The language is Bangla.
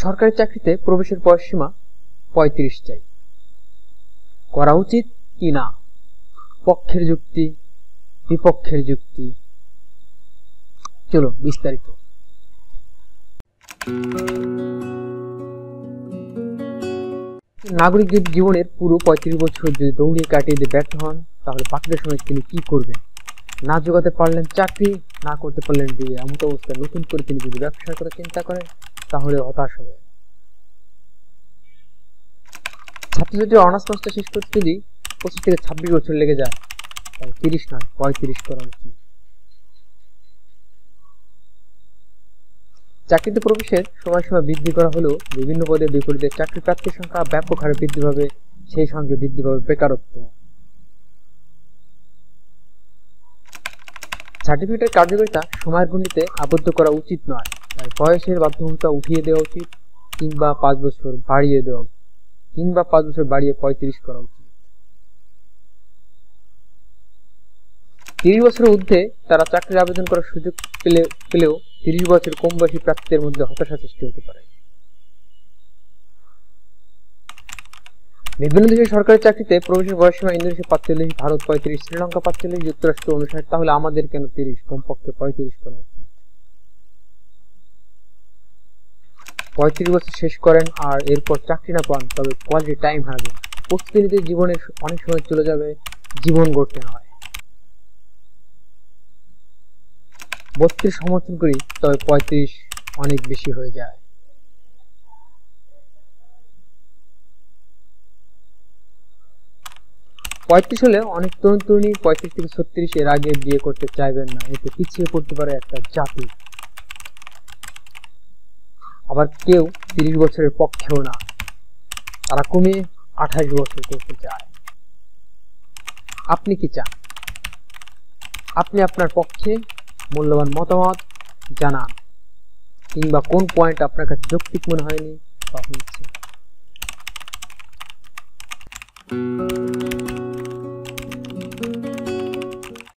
সরকারি চাকরিতে প্রবেশের বয়সসীমা ৩৫ চাই। করা উচিত কি না? পক্ষের যুক্তি, বিপক্ষের যুক্তি, চলো বিস্তারিত। নাগরিক যদি জীবনের পুরো ৩৫ বছর যদি দৌড়িয়ে কাটিয়ে দিয়ে ব্যর্থ হন, তাহলে বাকিটা সময় তিনি কি করবেন? না জোগাতে পারলেন চাকরি, না করতে পারলেন বিয়ে, এমন অবস্থায় নতুন করে তিনি যদি ব্যবসার কথা চিন্তা করেন, তাহলে হতাশ হবে। ছাত্রছাত্রী অনার্স মাস্টার শেষ করতে যদি ২৫ থেকে ২৬ বছর লেগে যায়, তাহলে ৩০ নয় ৩৫ করা উচিত। চাকরিতে প্রবেশের সময়সীমা বৃদ্ধি করা হলেও বিভিন্ন পদের বিপরীতে চাকরি প্রার্থীর সংখ্যা ব্যাপক হারে বৃদ্ধি পাবে, সেই সঙ্গে বৃদ্ধি পাবে বেকারত্ব। সার্টিফিকেটের কার্যকারিতা সময়ের গণ্ডিতে আবদ্ধ করা উচিত নয়, তাই বয়সের বাধ্যবাধকতা উঠিয়ে দেওয়া উচিত, কিংবা ৫ বছর বাড়িয়ে ৩৫ করা উচিত। ৩০ বছরের ঊর্ধ্বে তারা চাকরির আবেদন করার সুযোগ পেলেও ৩০ বছর কম বয়সী প্রার্থীদের মধ্যে হতাশা সৃষ্টি হতে পারে। বিভিন্ন দেশের সরকারি চাকরিতে প্রবেশের বয়সসীমা ইন্দোনেশিয়া ৪৫, ভারত ৩৫, শ্রীলঙ্কা ৪৫, যুক্তরাষ্ট্র ৫৯, তাহলে আমাদের কেন ৩০? কমপক্ষে ৩৫ করা উচিত। ৩৫ বছর শেষ করেন আর এরপর চাকরি না পান, তবে কোয়ালিটি টাইম হারাবেন। প্রস্তুতি নিতে জীবনের অনেক সময় চলে যাবে, জীবন গড়তে হয়। ৩২ সমর্থন করি, তবে ৩৫ অনেক বেশি হয়ে যায়। পঁয়ত্রিশ হলে অনেক তরুণ তরুণী ৩৫ থেকে ৩৬ এর আগে বিয়ে করতে চাইবেন না, এতে পিছিয়ে পড়তে পারে একটা জাতি। আবার কেউ ৩০ বছরের পক্ষেও না, তারা কমিয়ে ২৮ বছর করতে চায়। আপনি কি চান? আপনি আপনার পক্ষে মূল্যবান মতামত জানান, কিংবা কোন পয়েন্ট আপনার কাছে যৌক্তিক মনে হয়নি বা হয়েছে।